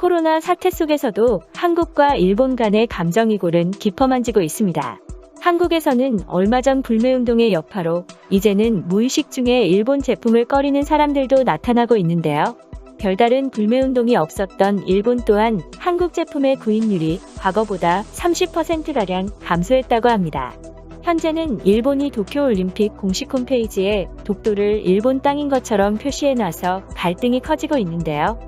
코로나 사태 속에서도 한국과 일본 간의 감정이골은 깊어만지고 있습니다. 한국에서는 얼마 전 불매운동의 여파로 이제는 무의식 중에 일본 제품을 꺼리는 사람들도 나타나고 있는데요. 별다른 불매운동이 없었던 일본 또한 한국 제품의 구입률이 과거보다 30%가량 감소했다고 합니다. 현재는 일본이 도쿄올림픽 공식 홈페이지에 독도를 일본 땅인 것처럼 표시해놔서 갈등이 커지고 있는데요.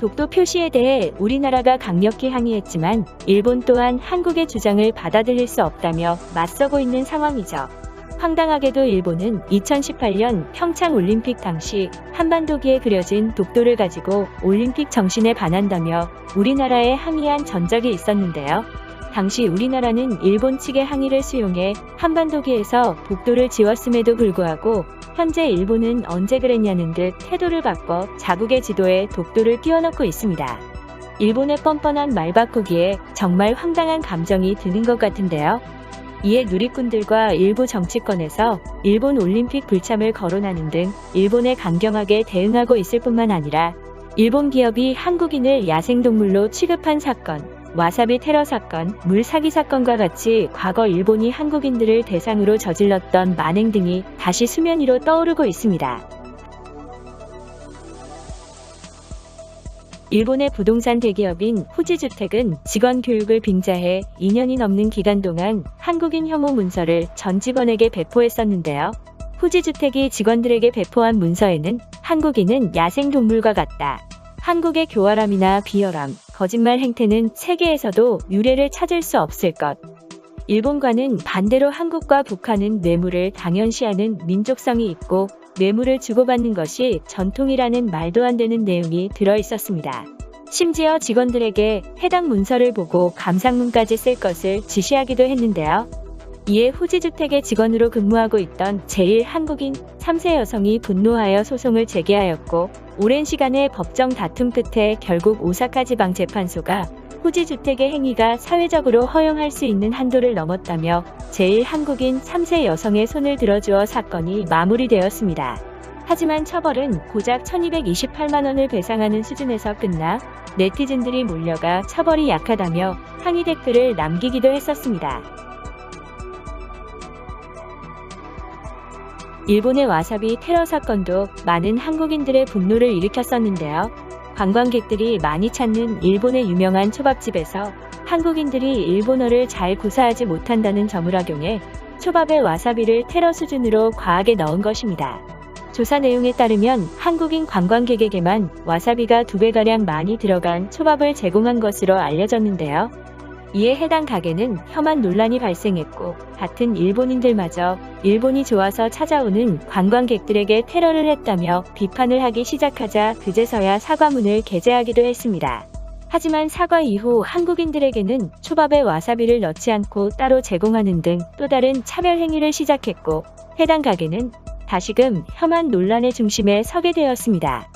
독도 표시에 대해 우리나라가 강력히 항의했지만 일본 또한 한국의 주장을 받아들일 수 없다며 맞서고 있는 상황이죠. 황당하게도 일본은 2018년 평창올림픽 당시 한반도기에 그려진 독도를 가지고 올림픽 정신에 반한다며 우리나라에 항의한 전적이 있었는데요. 당시 우리나라는 일본 측의 항의를 수용해 한반도기에서 독도를 지웠음에도 불구하고 현재 일본은 언제 그랬냐는 듯 태도를 바꿔 자국의 지도에 독도를 띄워넣고 있습니다. 일본의 뻔뻔한 말 바꾸기에 정말 황당한 감정이 드는 것 같은데요. 이에 누리꾼들과 일부 정치권에서 일본 올림픽 불참을 거론하는 등 일본에 강경하게 대응하고 있을 뿐만 아니라 일본 기업이 한국인을 야생동물로 취급한 사건, 와사비 테러 사건, 물 사기 사건과 같이 과거 일본이 한국인들을 대상으로 저질렀던 만행 등이 다시 수면 위로 떠오르고 있습니다. 일본의 부동산 대기업인 후지주택은 직원 교육을 빙자해 2년이 넘는 기간 동안 한국인 혐오 문서를 전 직원에게 배포했었는데요. 후지주택이 직원들에게 배포한 문서에는 한국인은 야생동물과 같다. 한국의 교활함이나 비열함, 거짓말 행태는 세계에서도 유례를 찾을 수 없을 것. 일본과는 반대로 한국과 북한은 뇌물을 당연시하는 민족성이 있고 뇌물을 주고받는 것이 전통이라는 말도 안 되는 내용이 들어 있었습니다. 심지어 직원들에게 해당 문서를 보고 감상문까지 쓸 것을 지시하기도 했는데요. 이에 후지주택의 직원으로 근무하고 있던 제1한국인 3세 여성이 분노하여 소송을 제기하였고 오랜 시간의 법정 다툼 끝에 결국 오사카지방재판소가 후지주택의 행위가 사회적으로 허용할 수 있는 한도를 넘었다며 제1한국인 3세 여성의 손을 들어주어 사건이 마무리되었습니다. 하지만 처벌은 고작 1228만 원을 배상하는 수준에서 끝나 네티즌들이 몰려가 처벌이 약하다며 항의 댓글을 남기기도 했었습니다. 일본의 와사비 테러 사건도 많은 한국인들의 분노를 일으켰었는데요. 관광객들이 많이 찾는 일본의 유명한 초밥집에서 한국인들이 일본어를 잘 구사하지 못한다는 점을 악용해 초밥에 와사비를 테러 수준으로 과하게 넣은 것입니다. 조사 내용에 따르면 한국인 관광객에게만 와사비가 2배가량 많이 들어간 초밥을 제공한 것으로 알려졌는데요. 이에 해당 가게는 혐한 논란이 발생했고 같은 일본인들마저 일본이 좋아서 찾아오는 관광객들에게 테러를 했다며 비판을 하기 시작하자 그제서야 사과문을 게재하기도 했습니다. 하지만 사과 이후 한국인들에게는 초밥에 와사비를 넣지 않고 따로 제공하는 등 또 다른 차별 행위를 시작했고 해당 가게는 다시금 혐한 논란의 중심에 서게 되었습니다.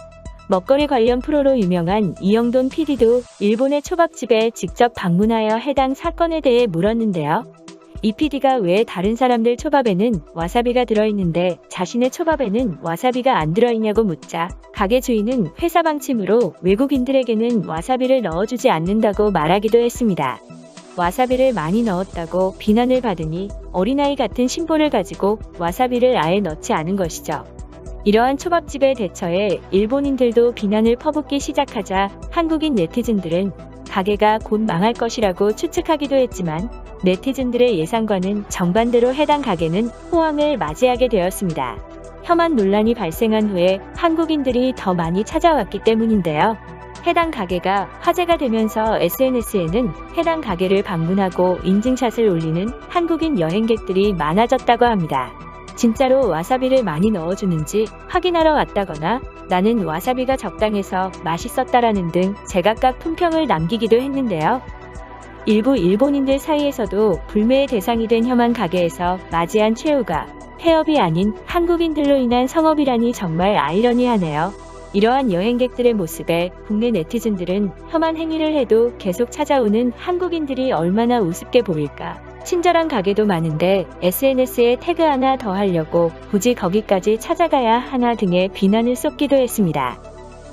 먹거리 관련 프로로 유명한 이영돈 PD도 일본의 초밥집에 직접 방문하여 해당 사건에 대해 물었는데요. 이 PD가 왜 다른 사람들 초밥에는 와사비가 들어있는데 자신의 초밥에는 와사비가 안 들어있냐고 묻자 가게 주인은 회사 방침으로 외국인들에게는 와사비를 넣어주지 않는다고 말하기도 했습니다. 와사비를 많이 넣었다고 비난을 받으니 어린아이 같은 심보를 가지고 와사비를 아예 넣지 않은 것이죠. 이러한 초밥집에 대처해 일본인들도 비난을 퍼붓기 시작하자 한국인 네티즌들은 가게가 곧 망할 것이라고 추측하기도 했지만 네티즌들의 예상과는 정반대로 해당 가게는 호황을 맞이하게 되었습니다. 혐한 논란이 발생한 후에 한국인들이 더 많이 찾아왔기 때문인데요. 해당 가게가 화제가 되면서 SNS에는 해당 가게를 방문하고 인증샷을 올리는 한국인 여행객들이 많아졌다고 합니다. 진짜로 와사비를 많이 넣어주는지 확인하러 왔다거나 나는 와사비가 적당해서 맛있었다라는 등 제각각 품평을 남기기도 했는데요. 일부 일본인들 사이에서도 불매의 대상이 된 혐한 가게에서 맞이한 최후가 폐업이 아닌 한국인들로 인한 성업이라니 정말 아이러니하네요. 이러한 여행객들의 모습에 국내 네티즌들은 혐한 행위를 해도 계속 찾아오는 한국인들이 얼마나 우습게 보일까. 친절한 가게도 많은데 SNS에 태그 하나 더 하려고 굳이 거기까지 찾아가야 하나 등의 비난을 쏟기도 했습니다.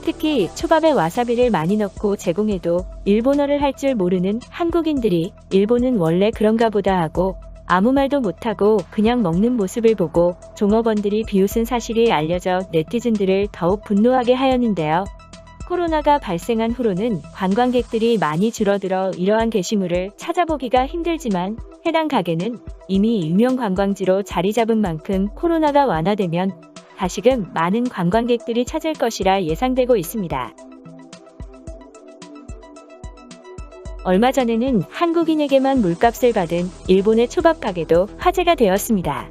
특히 초밥에 와사비를 많이 넣고 제공해도 일본어를 할 줄 모르는 한국인들이 일본은 원래 그런가 보다 하고 아무 말도 못하고 그냥 먹는 모습을 보고 종업원들이 비웃은 사실이 알려져 네티즌들을 더욱 분노하게 하였는데요. 코로나가 발생한 후로는 관광객들이 많이 줄어들어 이러한 게시물을 찾아보기가 힘들지만 해당 가게는 이미 유명 관광지로 자리 잡은 만큼 코로나가 완화되면 다시금 많은 관광객들이 찾을 것이라 예상되고 있습니다. 얼마 전에는 한국인에게만 물값을 받은 일본의 초밥 가게도 화제가 되었습니다.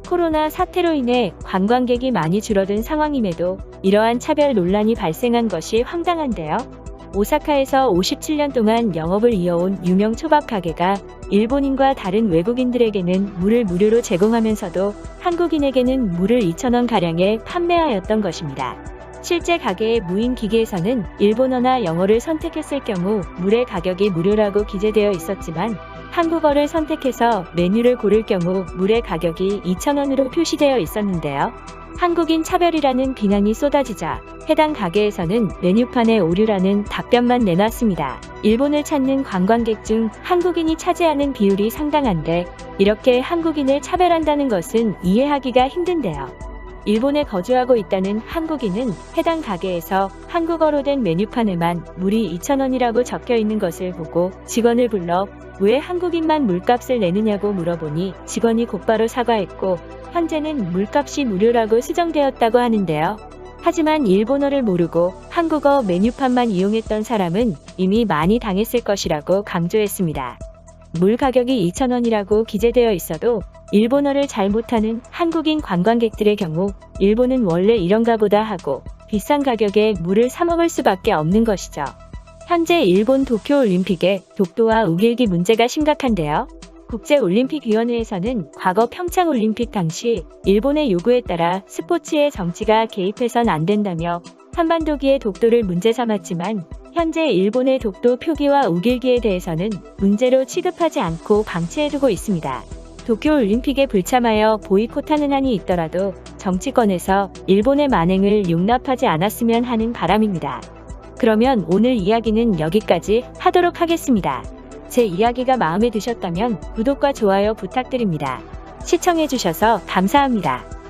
코로나 사태로 인해 관광객이 많이 줄어든 상황임에도 이러한 차별 논란이 발생한 것이 황당한데요. 오사카에서 57년 동안 영업을 이어온 유명 초밥 가게가 일본인과 다른 외국인들에게는 물을 무료로 제공하면서도 한국인에게는 물을 2,000원가량에 판매하였던 것입니다. 실제 가게의 무인 기기에서는 일본어나 영어를 선택했을 경우 물의 가격이 무료라고 기재되어 있었지만 한국어를 선택해서 메뉴를 고를 경우 물의 가격이 2,000원으로 표시되어 있었는데요. 한국인 차별이라는 비난이 쏟아지자 해당 가게에서는 메뉴판에 오류라는 답변만 내놨습니다. 일본을 찾는 관광객 중 한국인이 차지하는 비율이 상당한데 이렇게 한국인을 차별한다는 것은 이해하기가 힘든데요. 일본에 거주하고 있다는 한국인은 해당 가게에서 한국어로 된 메뉴판에만 물이 2,000원이라고 적혀 있는 것을 보고 직원을 불러 왜 한국인만 물값을 내느냐고 물어보니 직원이 곧바로 사과했고 현재는 물값이 무료라고 수정되었다고 하는데요. 하지만 일본어를 모르고 한국어 메뉴판만 이용했던 사람은 이미 많이 당했을 것이라고 강조했습니다. 물 가격이 2,000원이라고 기재되어 있어도 일본어를 잘 못하는 한국인 관광객들의 경우 일본은 원래 이런가 보다 하고 비싼 가격에 물을 사 먹을 수밖에 없는 것이죠. 현재 일본 도쿄올림픽의 독도와 우길기 문제가 심각한데요. 국제올림픽위원회에서는 과거 평창올림픽 당시 일본의 요구에 따라 스포츠에 정치가 개입해선 안 된다며 한반도기의 독도를 문제 삼았지만 현재 일본의 독도 표기와 우길기에 대해서는 문제로 취급하지 않고 방치해두고 있습니다. 도쿄올림픽에 불참하여 보이콧하는 한이 있더라도 정치권에서 일본의 만행을 용납하지 않았으면 하는 바람입니다. 그러면 오늘 이야기는 여기까지 하도록 하겠습니다. 제 이야기가 마음에 드셨다면 구독과 좋아요 부탁드립니다. 시청해주셔서 감사합니다.